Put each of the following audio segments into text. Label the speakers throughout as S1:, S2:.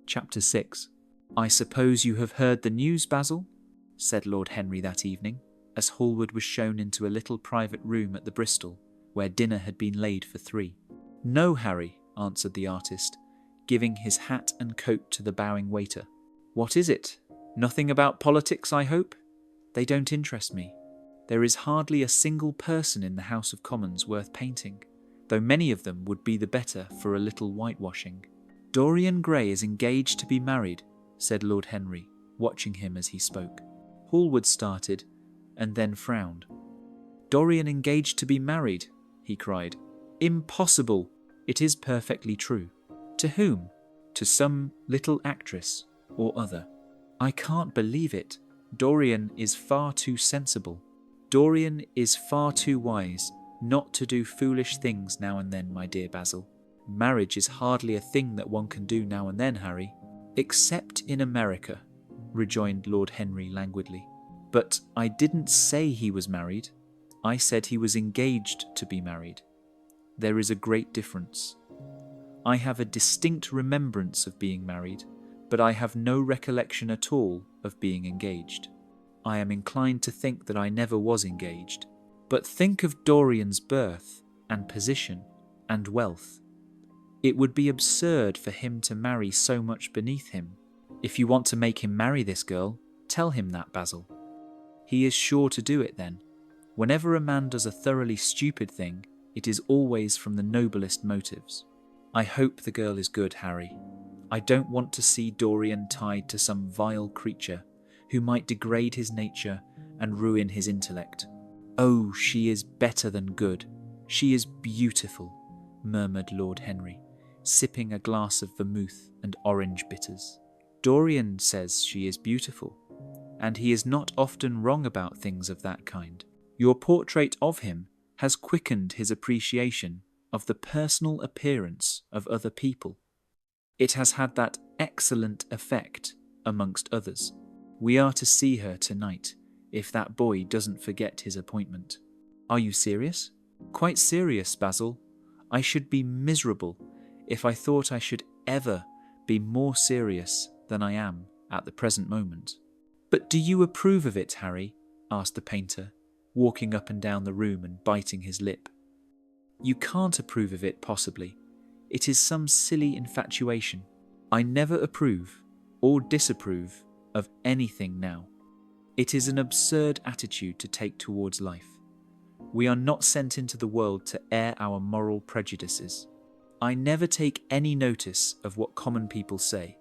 S1: Chapter 6. "I suppose you have heard the news, Basil?" said Lord Henry that evening, as Hallward was shown into a little private room at the Bristol, where dinner had been laid for 3. "No, Harry," answered the artist, giving his hat and coat to the bowing waiter. "What is it? Nothing about politics, I hope? They don't interest me. There is hardly a single person in the House of Commons worth painting, though many of them would be the better for a little whitewashing." "Dorian Gray is engaged to be married," said Lord Henry, watching him as he spoke. Hallward started, and then frowned. "Dorian engaged to be married?" he cried. "Impossible! It is perfectly true." "To whom?" "To some little actress or other." "I can't believe it. Dorian is far too sensible. Dorian is far too wise not to do foolish things now and then, my dear Basil. Marriage is hardly a thing that one can do now and then, Harry." "Except in America," rejoined Lord Henry languidly. "But I didn't say he was married. I said he was engaged to be married. There is a great difference. I have a distinct remembrance of being married, but I have no recollection at all of being engaged. I am inclined to think that I never was engaged. But think of Dorian's birth and position and wealth. It would be absurd for him to marry so much beneath him. If you want to make him marry this girl, tell him that, Basil. He is sure to do it then. Whenever a man does a thoroughly stupid thing, it is always from the noblest motives. I hope the girl is good, Harry. I don't want to see Dorian tied to some vile creature who might degrade his nature and ruin his intellect." "Oh, she is better than good. She is beautiful," murmured Lord Henry, sipping a glass of vermouth and orange bitters. "Dorian says she is beautiful, and he is not often wrong about things of that kind. Your portrait of him has quickened his appreciation of the personal appearance of other people. It has had that excellent effect, amongst others. We are to see her tonight, if that boy doesn't forget his appointment." "Are you serious?" "Quite serious, Basil. I should be miserable if I thought I should ever be more serious than I am at the present moment." "But do you approve of it, Harry?" asked the painter, walking up and down the room and biting his lip. "You can't approve of it, possibly. It is some silly infatuation. I never approve or disapprove of anything now. It is an absurd attitude to take towards life. We are not sent into the world to air our moral prejudices. I never take any notice of what common people say,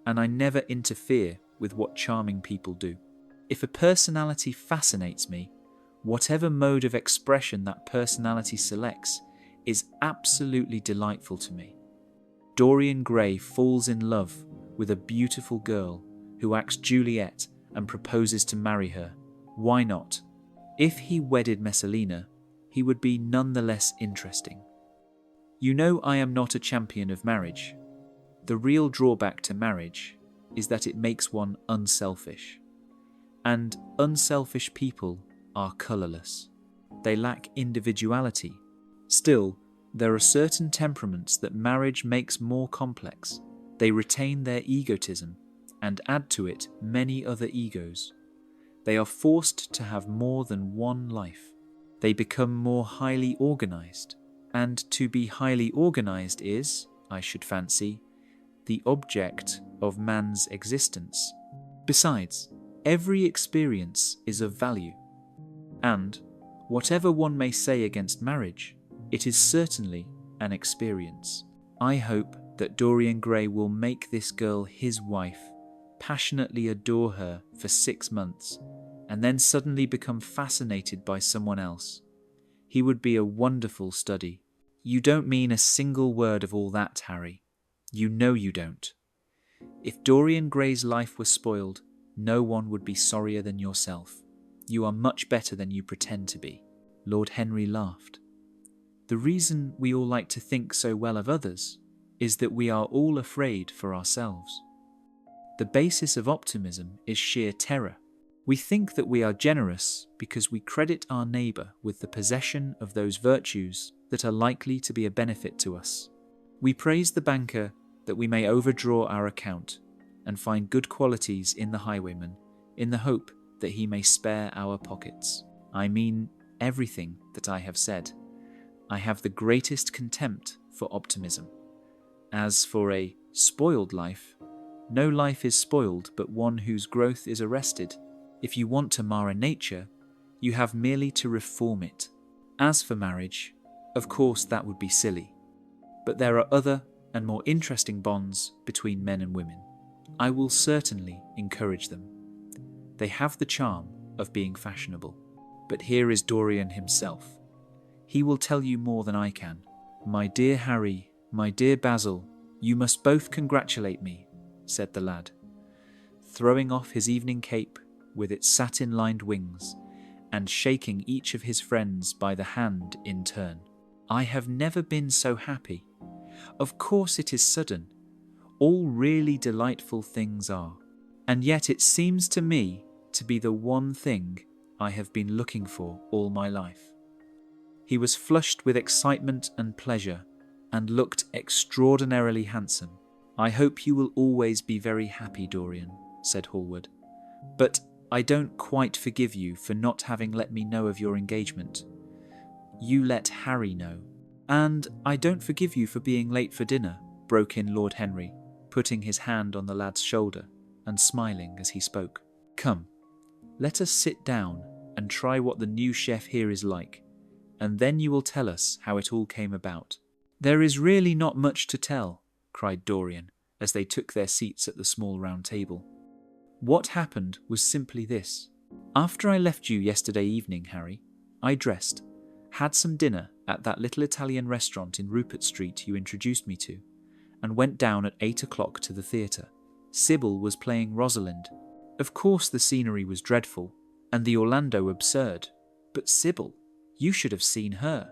S1: and I never interfere with what charming people do. If a personality fascinates me, whatever mode of expression that personality selects is absolutely delightful to me. Dorian Gray falls in love with a beautiful girl who acts Juliet and proposes to marry her. Why not? If he wedded Messalina, he would be none the less interesting. You know I am not a champion of marriage. The real drawback to marriage is that it makes one unselfish. And unselfish people are colourless. They lack individuality. Still, there are certain temperaments that marriage makes more complex. They retain their egotism and add to it many other egos. They are forced to have more than one life. They become more highly organised. And to be highly organised is, I should fancy, the object of man's existence. Besides, every experience is of value. And, whatever one may say against marriage, it is certainly an experience. I hope that Dorian Gray will make this girl his wife, passionately adore her for 6 months, and then suddenly become fascinated by someone else. He would be a wonderful study. You don't mean a single word of all that, Harry. You know you don't. If Dorian Gray's life was spoiled, no one would be sorrier than yourself. You are much better than you pretend to be." Lord Henry laughed. "The reason we all like to think so well of others is that we are all afraid for ourselves. The basis of optimism is sheer terror. We think that we are generous because we credit our neighbour with the possession of those virtues that are likely to be a benefit to us. We praise the banker that we may overdraw our account, and find good qualities in the highwayman, in the hope that he may spare our pockets. I mean everything that I have said. I have the greatest contempt for optimism. As for a spoiled life, no life is spoiled but one whose growth is arrested. If you want to mar a nature, you have merely to reform it. As for marriage, of course that would be silly. But there are other and more interesting bonds between men and women. I will certainly encourage them. They have the charm of being fashionable. But here is Dorian himself. He will tell you more than I can. My dear Harry, my dear Basil, you must both congratulate me, said the lad, throwing off his evening cape with its satin-lined wings and shaking each of his friends by the hand in turn. I have never been so happy. Of course it is sudden. All really delightful things are. And yet it seems to me to be the one thing I have been looking for all my life. He was flushed with excitement and pleasure and looked extraordinarily handsome. I hope you will always be very happy, Dorian, said Hallward. But I don't quite forgive you for not having let me know of your engagement. You let Harry know. And I don't forgive you for being late for dinner, broke in Lord Henry, putting his hand on the lad's shoulder and smiling as he spoke. Come, let us sit down and try what the new chef here is like, and then you will tell us how it all came about. There is really not much to tell, cried Dorian, as they took their seats at the small round table. What happened was simply this. After I left you yesterday evening, Harry, I dressed, had some dinner at that little Italian restaurant in Rupert Street you introduced me to, and went down at 8 o'clock to the theatre. Sibyl was playing Rosalind. Of course the scenery was dreadful, and the Orlando absurd, but Sibyl, you should have seen her.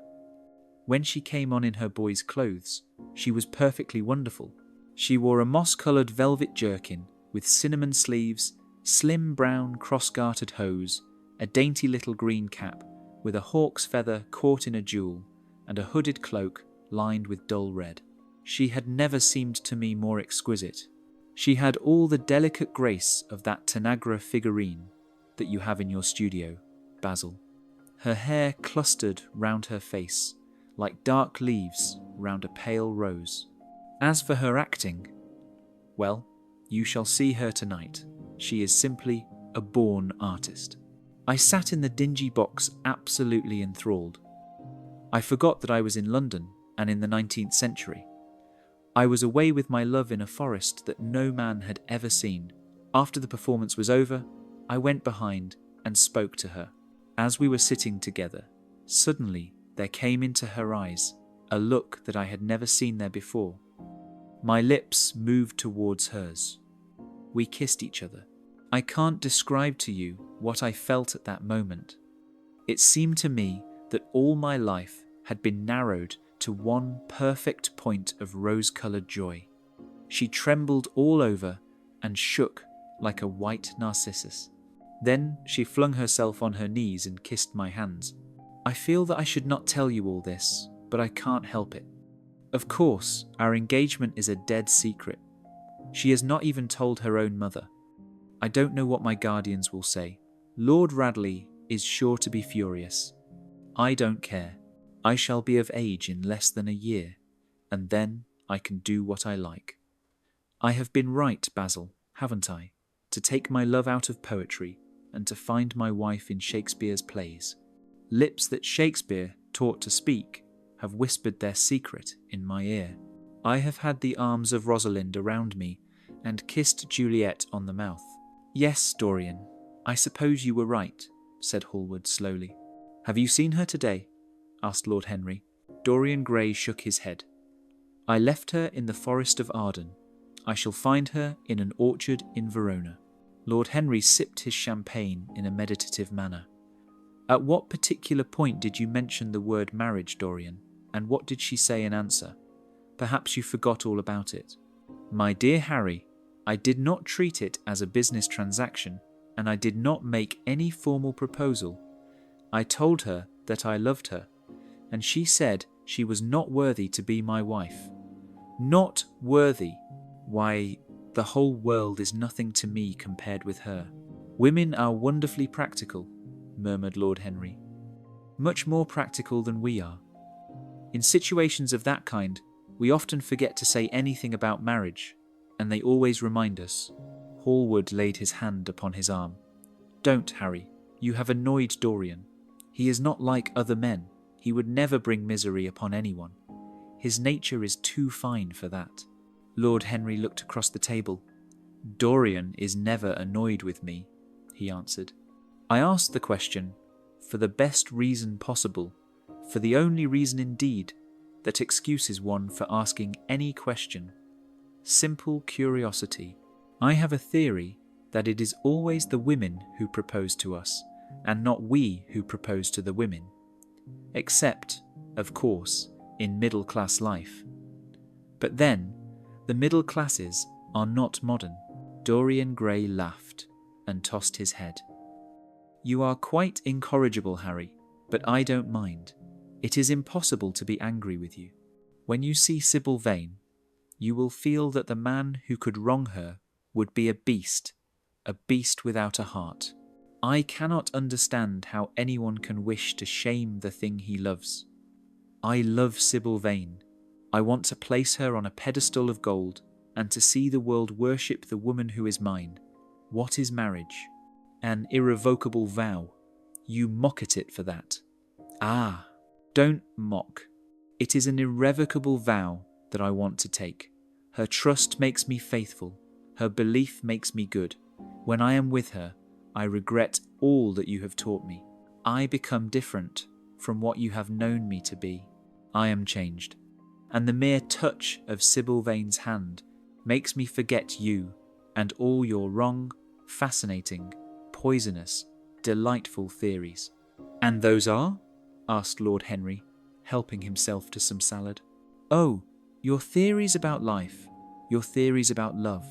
S1: When she came on in her boy's clothes, she was perfectly wonderful. She wore a moss-coloured velvet jerkin with cinnamon sleeves, slim brown cross-gartered hose, a dainty little green cap with a hawk's feather caught in a jewel, and a hooded cloak lined with dull red. She had never seemed to me more exquisite. She had all the delicate grace of that Tanagra figurine that you have in your studio, Basil. Her hair clustered round her face, like dark leaves round a pale rose. As for her acting, well, you shall see her tonight. She is simply a born artist. I sat in the dingy box absolutely enthralled. I forgot that I was in London and in the 19th century. I was away with my love in a forest that no man had ever seen. After the performance was over, I went behind and spoke to her. As we were sitting together, suddenly there came into her eyes a look that I had never seen there before. My lips moved towards hers. We kissed each other. I can't describe to you what I felt at that moment. It seemed to me that all my life had been narrowed to one perfect point of rose-coloured joy. She trembled all over and shook like a white narcissus. Then she flung herself on her knees and kissed my hands. I feel that I should not tell you all this, but I can't help it. Of course, our engagement is a dead secret. She has not even told her own mother. I don't know what my guardians will say. Lord Radley is sure to be furious. I don't care. I shall be of age in less than a year, and then I can do what I like. I have been right, Basil, haven't I, to take my love out of poetry and to find my wife in Shakespeare's plays. Lips that Shakespeare taught to speak have whispered their secret in my ear. I have had the arms of Rosalind around me and kissed Juliet on the mouth. Yes, Dorian, I suppose you were right, said Hallward slowly. Have you seen her today? Asked Lord Henry. Dorian Gray shook his head. I left her in the forest of Arden. I shall find her in an orchard in Verona. Lord Henry sipped his champagne in a meditative manner. At what particular point did you mention the word marriage, Dorian, and what did she say in answer? Perhaps you forgot all about it. My dear Harry, I did not treat it as a business transaction, and I did not make any formal proposal. I told her that I loved her, and she said she was not worthy to be my wife. Not worthy, Why, the whole world is nothing to me compared with her. Women are wonderfully practical, murmured Lord Henry. Much more practical than we are. In situations of that kind, we often forget to say anything about marriage, and they always remind us. Hallward laid his hand upon his arm. Don't, Harry. You have annoyed Dorian. He is not like other men. He would never bring misery upon anyone. His nature is too fine for that. Lord Henry looked across the table. Dorian is never annoyed with me, he answered. I asked the question for the best reason possible, for the only reason indeed that excuses one for asking any question. Simple curiosity. I have a theory that it is always the women who propose to us, and not we who propose to the women. Except, of course, in middle-class life. But then, the middle classes are not modern. Dorian Gray laughed and tossed his head. You are quite incorrigible, Harry, but I don't mind. It is impossible to be angry with you. When you see Sibyl Vane, you will feel that the man who could wrong her would be a beast without a heart. I cannot understand how anyone can wish to shame the thing he loves. I love Sibyl Vane. I want to place her on a pedestal of gold and to see the world worship the woman who is mine. What is marriage? An irrevocable vow. You mock at it for that. Ah, don't mock. It is an irrevocable vow that I want to take. Her trust makes me faithful. Her belief makes me good. When I am with her, I regret all that you have taught me. I become different from what you have known me to be. I am changed. And the mere touch of Sibyl Vane's hand makes me forget you and all your wrong, fascinating, poisonous, delightful theories. And those are? Asked Lord Henry, helping himself to some salad. Oh, your theories about life, your theories about love,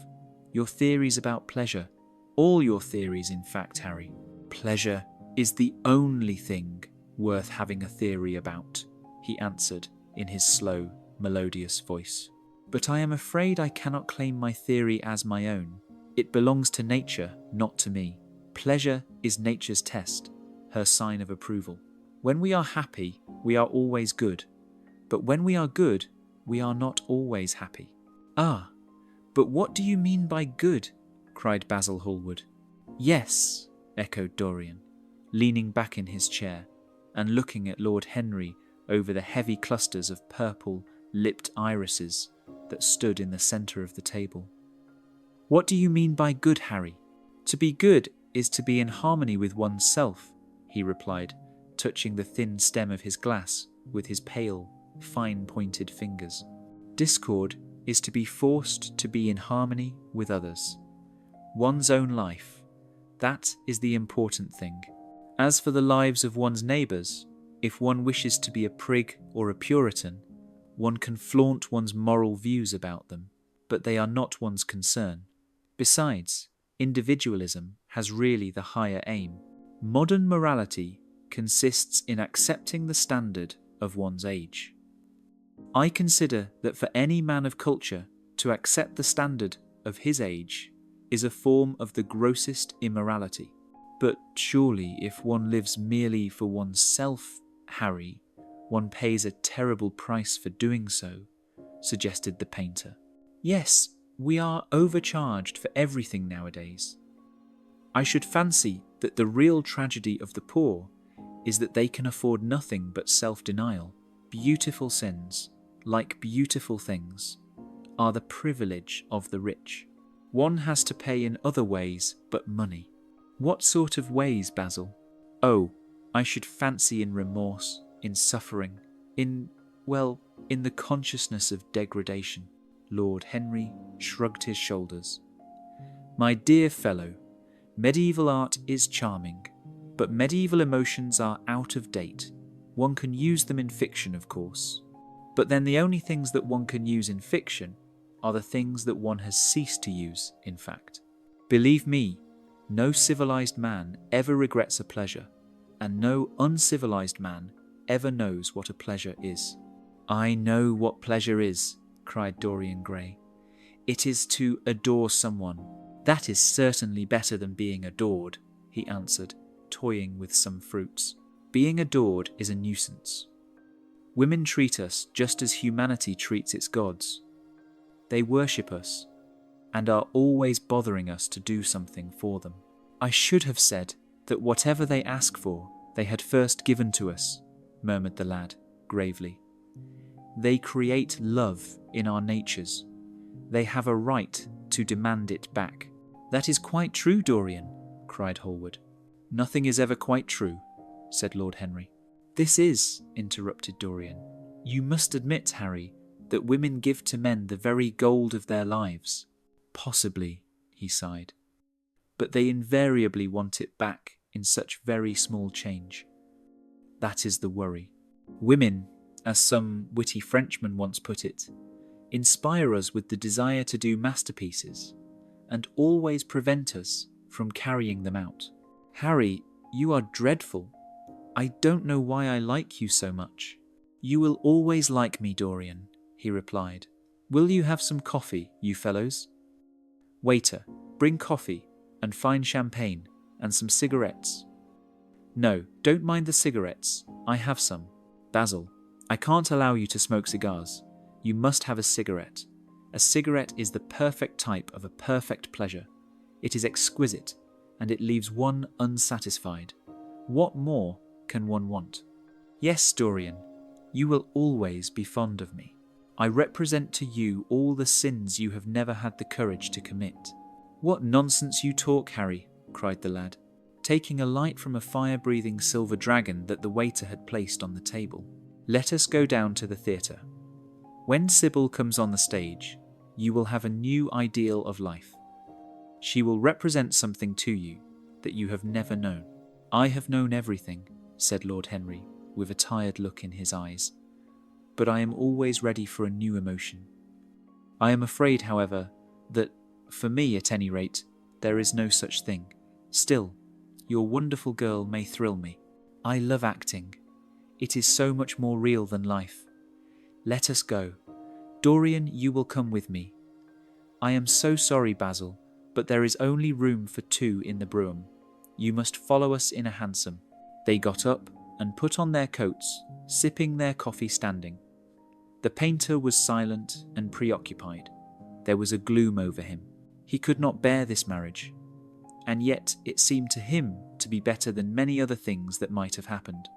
S1: your theories about pleasure, all your theories, in fact, Harry. Pleasure is the only thing worth having a theory about, he answered in his slow, melodious voice. But I am afraid I cannot claim my theory as my own. It belongs to nature, not to me. Pleasure is nature's test, her sign of approval. When we are happy, we are always good. But when we are good, we are not always happy. Ah, but what do you mean by good? Cried Basil Hallward. Yes, echoed Dorian, leaning back in his chair and looking at Lord Henry over the heavy clusters of purple-lipped irises that stood in the centre of the table. What do you mean by good, Harry? To be good is to be in harmony with one's self, he replied, touching the thin stem of his glass with his pale, fine-pointed fingers. Discord is to be forced to be in harmony with others. One's own life, that is the important thing. As for the lives of one's neighbours, if one wishes to be a prig or a Puritan, one can flaunt one's moral views about them, but they are not one's concern. Besides, individualism has really the higher aim. Modern morality consists in accepting the standard of one's age. I consider that for any man of culture to accept the standard of his age is a form of the grossest immorality. But surely if one lives merely for oneself, Harry, one pays a terrible price for doing so, suggested the painter. Yes, we are overcharged for everything nowadays. I should fancy that the real tragedy of the poor is that they can afford nothing but self-denial. Beautiful sins, like beautiful things, are the privilege of the rich. One has to pay in other ways but money. What sort of ways, Basil? Oh, I should fancy in remorse, in suffering, in the consciousness of degradation. Lord Henry shrugged his shoulders. My dear fellow, medieval art is charming, but medieval emotions are out of date. One can use them in fiction, of course. But then the only things that one can use in fiction are the things that one has ceased to use, in fact. Believe me, no civilized man ever regrets a pleasure, and no uncivilized man ever knows what a pleasure is. I know what pleasure is, cried Dorian Gray. It is to adore someone. That is certainly better than being adored, he answered, toying with some fruits. Being adored is a nuisance. Women treat us just as humanity treats its gods. They worship us and are always bothering us to do something for them. I should have said that whatever they ask for, they had first given to us, murmured the lad, gravely. They create love in our natures. They have a right to demand it back. That is quite true, Dorian, cried Hallward. Nothing is ever quite true, said Lord Henry. This is, interrupted Dorian. You must admit, Harry, that women give to men the very gold of their lives. Possibly, he sighed. But they invariably want it back in such very small change. That is the worry. Women, as some witty Frenchman once put it, inspire us with the desire to do masterpieces, and always prevent us from carrying them out. Harry, you are dreadful. I don't know why I like you so much. You will always like me, Dorian, he replied. Will you have some coffee, you fellows? Waiter, bring coffee, and fine champagne, and some cigarettes. No, don't mind the cigarettes. I have some. Basil, I can't allow you to smoke cigars. You must have a cigarette. A cigarette is the perfect type of a perfect pleasure. It is exquisite, and it leaves one unsatisfied. What more can one want? Yes, Dorian, you will always be fond of me. I represent to you all the sins you have never had the courage to commit. What nonsense you talk, Harry, cried the lad, taking a light from a fire-breathing silver dragon that the waiter had placed on the table. Let us go down to the theatre. When Sibyl comes on the stage, you will have a new ideal of life. She will represent something to you that you have never known. I have known everything, said Lord Henry, with a tired look in his eyes, but I am always ready for a new emotion. I am afraid, however, that, for me at any rate, there is no such thing. Still, your wonderful girl may thrill me. I love acting. It is so much more real than life. Let us go. Dorian, you will come with me. I am so sorry, Basil, but there is only room for 2 in the brougham. You must follow us in a hansom. They got up and put on their coats, sipping their coffee standing. The painter was silent and preoccupied. There was a gloom over him. He could not bear this marriage, and yet it seemed to him to be better than many other things that might have happened.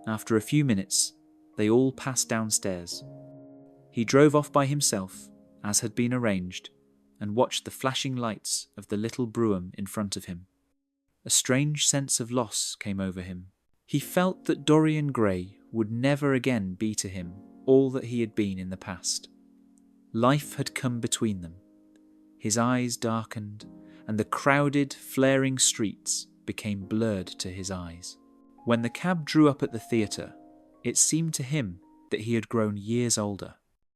S1: After a few minutes, they all passed downstairs. He drove off by himself, as had been arranged, and watched the flashing lights of the little brougham in front of him. A strange sense of loss came over him. He felt that Dorian Gray would never again be to him all that he had been in the past. Life had come between them. His eyes darkened, and the crowded, flaring streets became blurred to his eyes. When the cab drew up at the theatre, it seemed to him that he had grown years older.